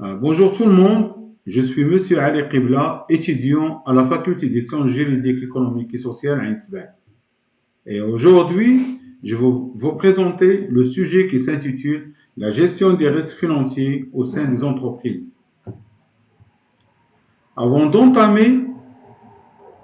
Bonjour tout le monde, je suis Monsieur Ali Qibla, étudiant à la faculté des sciences juridiques, économiques et sociales à INSBE. Et aujourd'hui, je vais vous présenter le sujet qui s'intitule La gestion des risques financiers au sein des entreprises. Avant d'entamer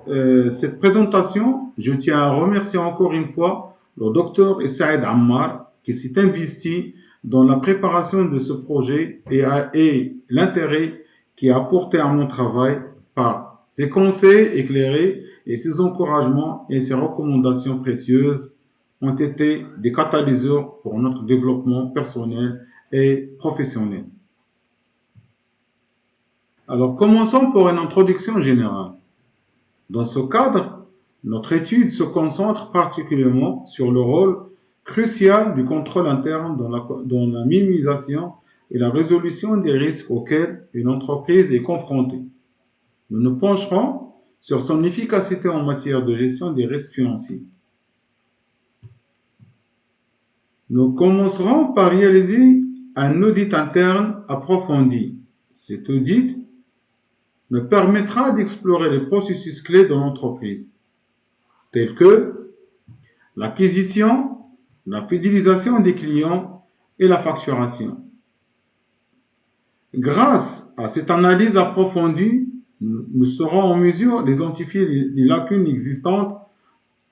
cette présentation, je tiens à remercier encore une fois le docteur Saïd Ammar qui s'est investi dans la préparation de ce projet et l'intérêt qui a apporté à mon travail par ses conseils éclairés et ses encouragements et ses recommandations précieuses ont été des catalyseurs pour notre développement personnel et professionnel. Alors commençons par une introduction générale. Dans ce cadre, notre étude se concentre particulièrement sur le rôle crucial du contrôle interne dans la minimisation et la résolution des risques auxquels une entreprise est confrontée. Nous nous pencherons sur son efficacité en matière de gestion des risques financiers. Nous commencerons par réaliser un audit interne approfondi. Cet audit nous permettra d'explorer les processus clés de l'entreprise, tels que l'acquisition, la fidélisation des clients et la facturation. Grâce à cette analyse approfondie, nous serons en mesure d'identifier les lacunes existantes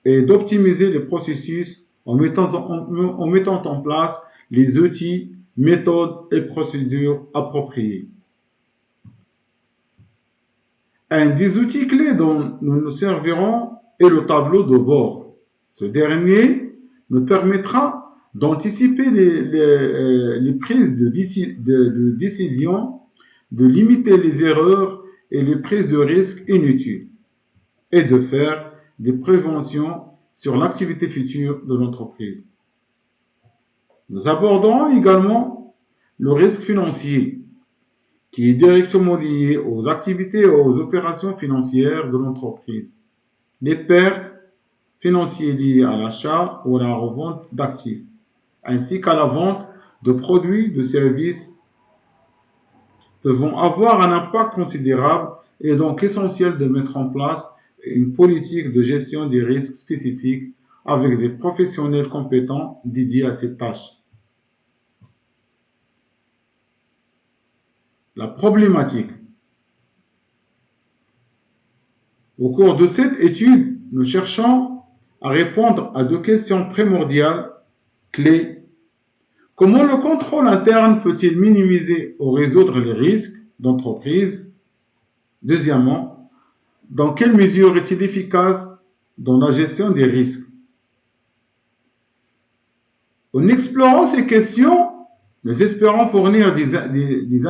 et d'optimiser les processus en mettant en place les outils, méthodes et procédures appropriées. Un des outils clés dont nous nous servirons est le tableau de bord. Ce dernier nous permettra d'anticiper les prises de décision, de limiter les erreurs et les prises de risques inutiles et de faire des préventions sur l'activité future de l'entreprise. Nous aborderons également le risque financier qui est directement lié aux activités et aux opérations financières de l'entreprise. Les pertes financières liées à l'achat ou à la revente d'actifs, ainsi qu'à la vente de produits, de services, peuvent avoir un impact considérable et est donc essentiel de mettre en place une politique de gestion des risques spécifiques avec des professionnels compétents dédiés à ces tâches. La problématique. Au cours de cette étude, nous cherchons à répondre à deux questions primordiales clés. Comment le contrôle interne peut-il minimiser ou résoudre les risques d'entreprise? Deuxièmement, dans quelle mesure est-il efficace dans la gestion des risques? En explorant ces questions, nous espérons fournir des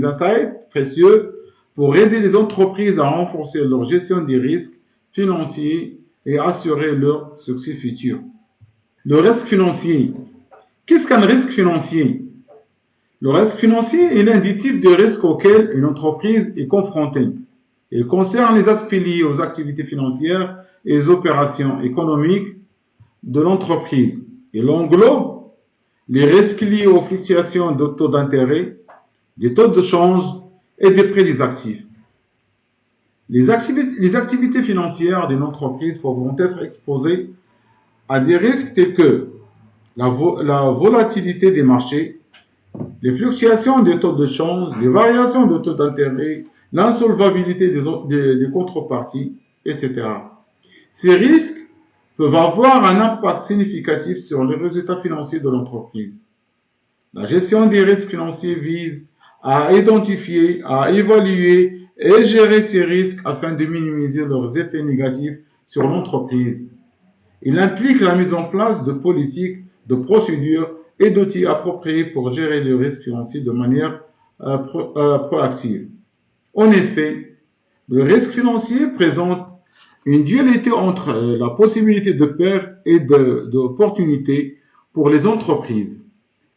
insights précieux pour aider les entreprises à renforcer leur gestion des risques financiers et assurer leur succès futur. Le risque financier. Qu'est-ce qu'un risque financier? Le risque financier est l'un des types de risques auxquels une entreprise est confrontée. Il concerne les aspects liés aux activités financières et les opérations économiques de l'entreprise. Il englobe les risques liés aux fluctuations de taux d'intérêt, des taux de change et des prix des actifs. Les activités financières d'une entreprise pourront être exposées à des risques tels que la volatilité des marchés, les fluctuations des taux de change, les variations de taux d'intérêt, l'insolvabilité des contreparties, etc. Ces risques peuvent avoir un impact significatif sur les résultats financiers de l'entreprise. La gestion des risques financiers vise à identifier, à évaluer et gérer ces risques afin de minimiser leurs effets négatifs sur l'entreprise. Il implique la mise en place de politiques, de procédures et d'outils appropriés pour gérer les risques financiers de manière proactive. En effet, le risque financier présente une dualité entre la possibilité de perte et d'opportunité pour les entreprises.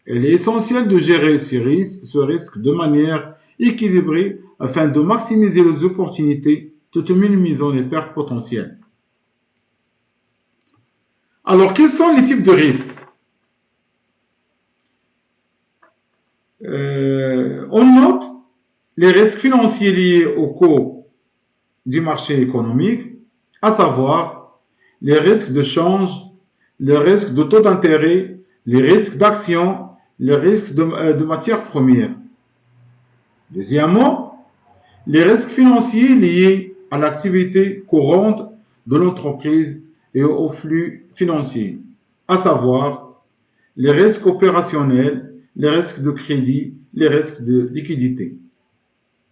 Il est essentiel de gérer ce risque de manière équilibrée afin de maximiser les opportunités tout en minimisant les pertes potentielles. Alors, quels sont les types de risques? On note les risques financiers liés au cours du marché économique, à savoir les risques de change, les risques de taux d'intérêt, les risques d'action, les risques de matières premières. Deuxièmement, les risques financiers liés à l'activité courante de l'entreprise et aux flux financiers, à savoir les risques opérationnels, les risques de crédit, les risques de liquidité.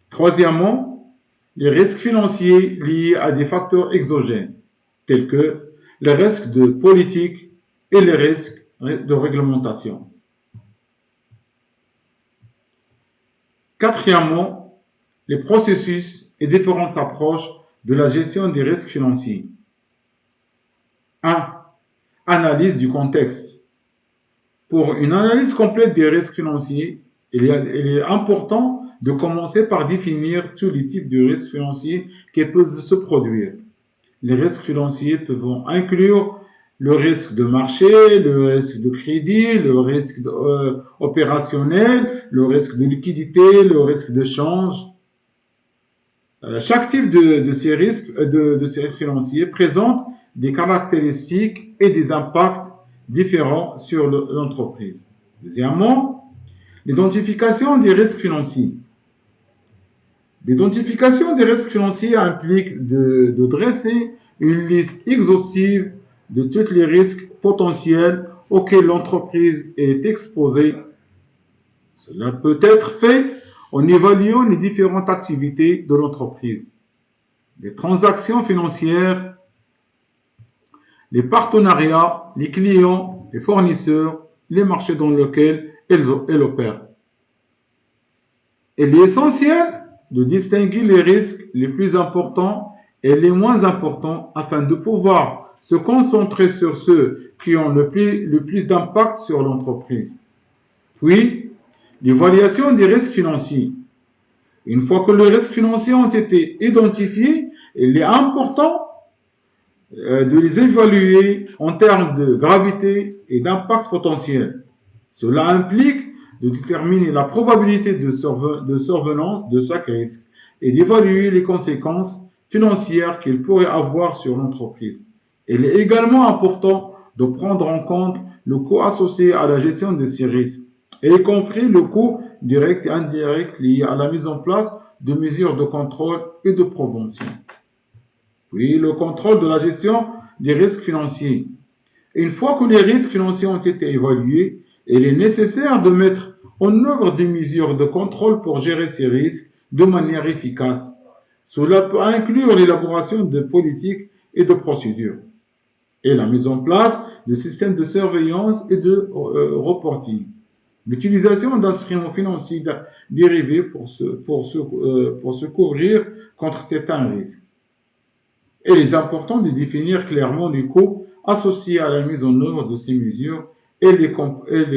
Troisièmement, les risques financiers liés à des facteurs exogènes, tels que les risques de politique et les risques de réglementation. Quatrièmement, les processus et différentes approches de la gestion des risques financiers. 1. Analyse du contexte. Pour une analyse complète des risques financiers, il est important de commencer par définir tous les types de risques financiers qui peuvent se produire. Les risques financiers peuvent inclure le risque de marché, le risque de crédit, le risque opérationnel, le risque de liquidité, le risque de change. Chaque type de ces risques financiers présente des caractéristiques et des impacts différents sur l'entreprise. Deuxièmement, l'identification des risques financiers. L'identification des risques financiers implique de dresser une liste exhaustive de tous les risques potentiels auxquels l'entreprise est exposée. Cela peut être fait en évaluant les différentes activités de l'entreprise, les transactions financières, les partenariats, les clients, les fournisseurs, les marchés dans lesquels elle opère. Il est essentiel de distinguer les risques les plus importants et les moins importants afin de pouvoir se concentrer sur ceux qui ont le plus d'impact sur l'entreprise. Puis, l'évaluation des risques financiers. Une fois que les risques financiers ont été identifiés, il est important de les évaluer en termes de gravité et d'impact potentiel. Cela implique de déterminer la probabilité de survenance de chaque risque et d'évaluer les conséquences financières qu'il pourrait avoir sur l'entreprise. Il est également important de prendre en compte le coût associé à la gestion de ces risques, y compris le coût direct et indirect lié à la mise en place de mesures de contrôle et de prévention. Puis le contrôle de la gestion des risques financiers. Une fois que les risques financiers ont été évalués, il est nécessaire de mettre en œuvre des mesures de contrôle pour gérer ces risques de manière efficace. Cela peut inclure l'élaboration de politiques et de procédures et la mise en place de systèmes de surveillance et de reporting. L'utilisation d'instruments financiers dérivés pour se couvrir contre certains risques. Et il est important de définir clairement les coûts associés à la mise en œuvre de ces mesures et les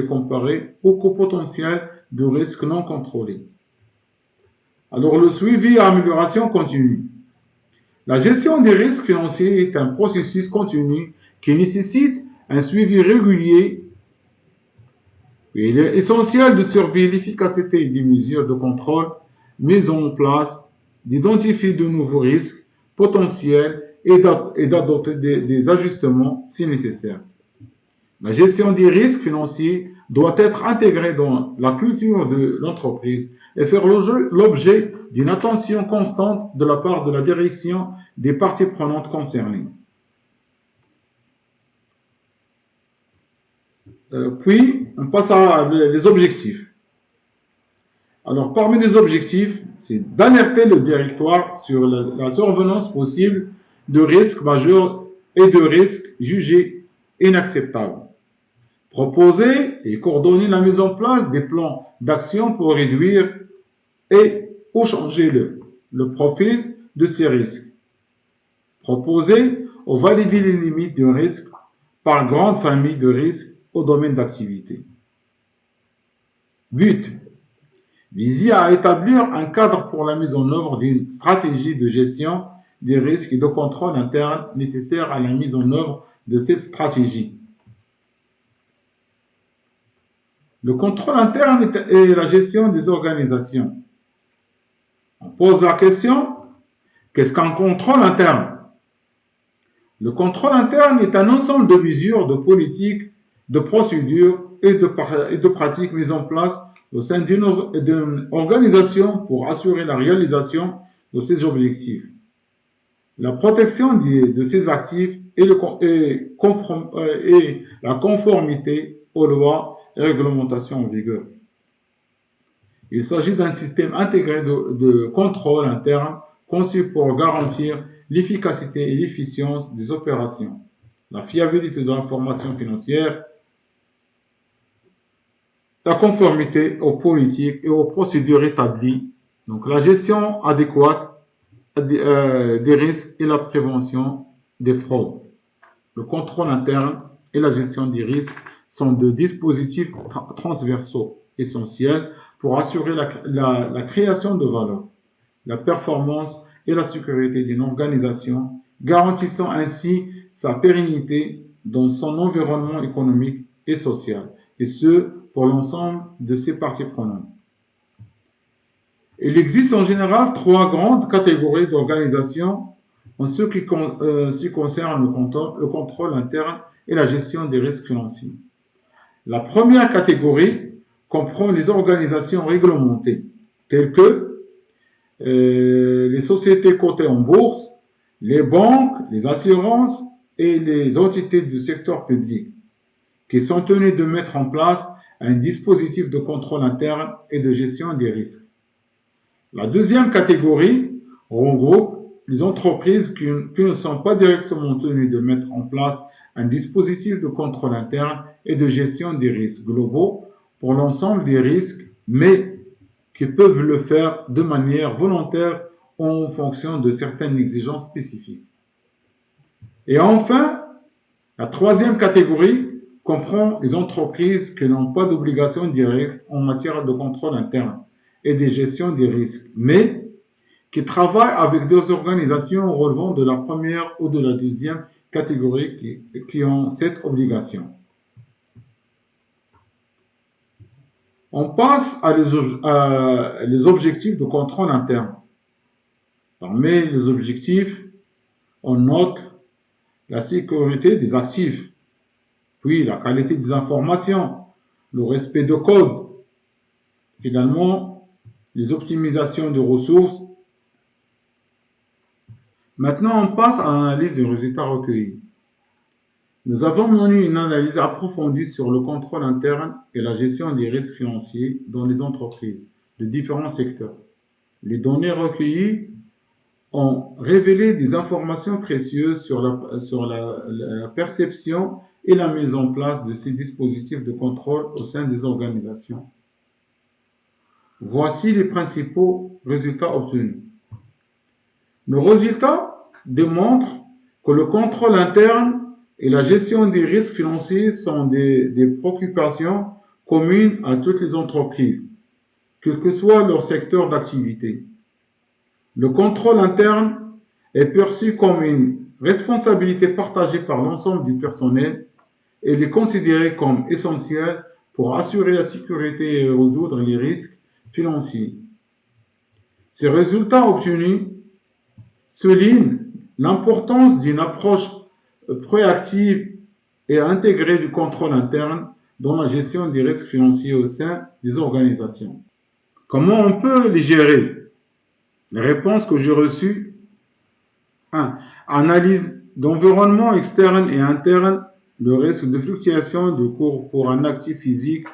comparer aux coûts potentiels de risques non contrôlés. Alors, le suivi et amélioration continue. La gestion des risques financiers est un processus continu qui nécessite un suivi régulier. Il est essentiel de surveiller l'efficacité des mesures de contrôle mises en place, d'identifier de nouveaux risques potentiels et d'adopter des ajustements si nécessaire. La gestion des risques financiers doit être intégrée dans la culture de l'entreprise et faire l'objet d'une attention constante de la part de la direction des parties prenantes concernées. Puis, on passe à les objectifs. Alors, parmi les objectifs, c'est d'alerter le directoire sur la survenance possible de risques majeurs et de risques jugés inacceptables. Proposer et coordonner la mise en place des plans d'action pour réduire et ou changer le profil de ces risques. Proposer ou valider les limites de risque par grande famille de risques au domaine d'activité. But. Viser à établir un cadre pour la mise en œuvre d'une stratégie de gestion des risques et de contrôle interne nécessaires à la mise en œuvre de cette stratégie. Le contrôle interne et la gestion des organisations. On pose la question, qu'est-ce qu'un contrôle interne? Le contrôle interne est un ensemble de mesures, de politiques, de procédures et de pratiques mises en place au sein d'une organisation pour assurer la réalisation de ses objectifs, la protection de ses actifs et la conformité aux lois et réglementations en vigueur. Il s'agit d'un système intégré de contrôle interne conçu pour garantir l'efficacité et l'efficience des opérations, la fiabilité de l'information financière, la conformité aux politiques et aux procédures établies, donc la gestion adéquate des risques et la prévention des fraudes. Le contrôle interne et la gestion des risques sont deux dispositifs transversaux essentiels pour assurer la création de valeur, la performance et la sécurité d'une organisation, garantissant ainsi sa pérennité dans son environnement économique et social, et ce, pour l'ensemble de ses parties prenantes. Il existe en général trois grandes catégories d'organisations en ce qui concerne le contrôle interne et la gestion des risques financiers. La première catégorie comprend les organisations réglementées, telles que les sociétés cotées en bourse, les banques, les assurances et les entités du secteur public, qui sont tenues de mettre en place un dispositif de contrôle interne et de gestion des risques. La deuxième catégorie regroupe les entreprises qui ne sont pas directement tenues de mettre en place un dispositif de contrôle interne et de gestion des risques globaux pour l'ensemble des risques, mais qui peuvent le faire de manière volontaire en fonction de certaines exigences spécifiques. Et enfin, la troisième catégorie comprend les entreprises qui n'ont pas d'obligation directe en matière de contrôle interne et de gestion des risques, mais qui travaillent avec des organisations relevant de la première ou de la deuxième catégorie qui ont cette obligation. On passe à les objectifs de contrôle interne. Parmi les objectifs, on note la sécurité des actifs, puis la qualité des informations, le respect de codes, finalement, les optimisations de ressources. Maintenant, on passe à l'analyse des résultats recueillis. Nous avons mené une analyse approfondie sur le contrôle interne et la gestion des risques financiers dans les entreprises de différents secteurs. Les données recueillies ont révélé des informations précieuses sur la perception et la mise en place de ces dispositifs de contrôle au sein des organisations. Voici les principaux résultats obtenus. Nos résultats démontrent que le contrôle interne et la gestion des risques financiers sont des préoccupations communes à toutes les entreprises, quel que soit leur secteur d'activité. Le contrôle interne est perçu comme une responsabilité partagée par l'ensemble du personnel et il est considéré comme essentiel pour assurer la sécurité et résoudre les risques financiers. Ces résultats obtenus soulignent l'importance d'une approche proactive et intégrée du contrôle interne dans la gestion des risques financiers au sein des organisations. Comment on peut les gérer? Les réponses que j'ai reçues: 1. Analyse d'environnement externe et interne, le risque de fluctuation de cours pour un actif physique,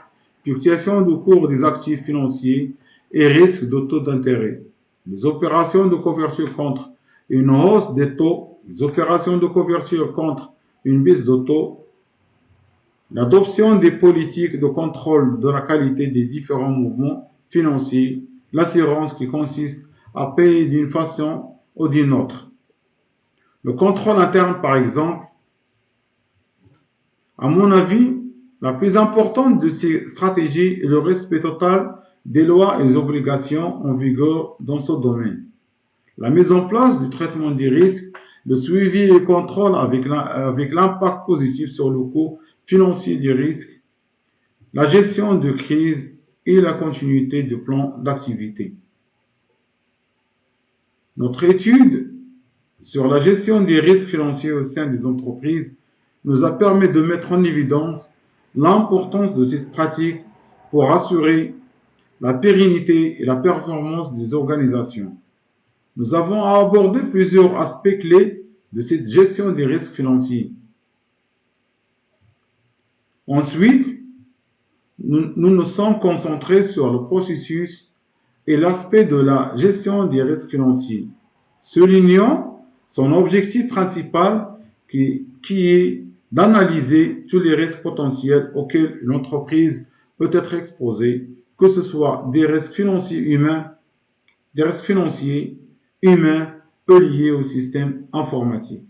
fluctuation de cours des actifs financiers et risque de taux d'intérêt. Les opérations de couverture contre une hausse des taux, les opérations de couverture contre une baisse de taux, l'adoption des politiques de contrôle de la qualité des différents mouvements financiers, l'assurance qui consiste à payer d'une façon ou d'une autre. Le contrôle interne, par exemple, à mon avis, la plus importante de ces stratégies est le respect total des lois et des obligations en vigueur dans ce domaine. La mise en place du traitement des risques, le suivi et le contrôle avec l'impact positif sur le coût financier des risques, la gestion de crise et la continuité du plan d'activité. Notre étude sur la gestion des risques financiers au sein des entreprises nous a permis de mettre en évidence l'importance de cette pratique pour assurer la pérennité et la performance des organisations. Nous avons abordé plusieurs aspects clés de cette gestion des risques financiers. Ensuite, nous nous sommes concentrés sur le processus et l'aspect de la gestion des risques financiers, soulignant son objectif principal qui est d'analyser tous les risques potentiels auxquels l'entreprise peut être exposée, que ce soit des risques financiers humains, peu liés au système informatique.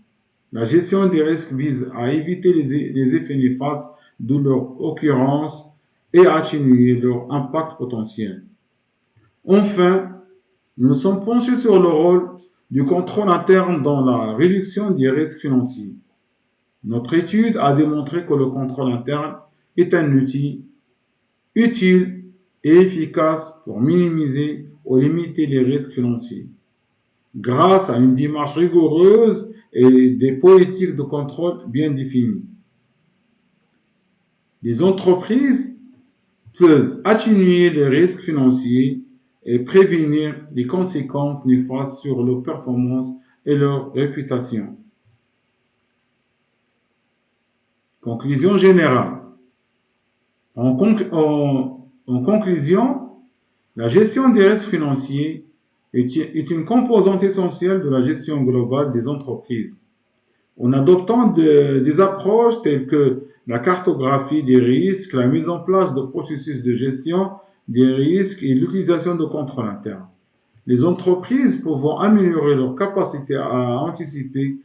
La gestion des risques vise à éviter les effets néfastes de leur occurrence et à atténuer leur impact potentiel. Enfin, nous nous sommes penchés sur le rôle du contrôle interne dans la réduction des risques financiers. Notre étude a démontré que le contrôle interne est un outil utile et efficace pour minimiser ou limiter les risques financiers. Grâce à une démarche rigoureuse et des politiques de contrôle bien définies, les entreprises peuvent atténuer les risques financiers et prévenir les conséquences néfastes sur leur performance et leur réputation. Conclusion générale. En conclusion, la gestion des risques financiers est une composante essentielle de la gestion globale des entreprises. En adoptant des approches telles que la cartographie des risques, la mise en place de processus de gestion des risques et l'utilisation de contrôle interne, les entreprises pouvant améliorer leur capacité à anticiper,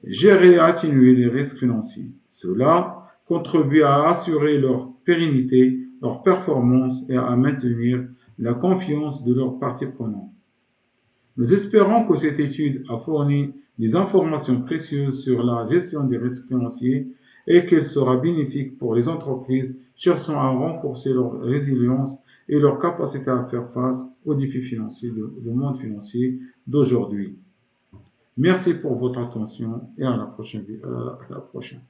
gérer et atténuer les risques financiers. Cela contribue à assurer leur pérennité, leur performance et à maintenir la confiance de leurs parties prenantes. Nous espérons que cette étude a fourni des informations précieuses sur la gestion des risques financiers et qu'elle sera bénéfique pour les entreprises cherchant à renforcer leur résilience et leur capacité à faire face aux défis financiers du monde financier d'aujourd'hui. Merci pour votre attention et à la prochaine.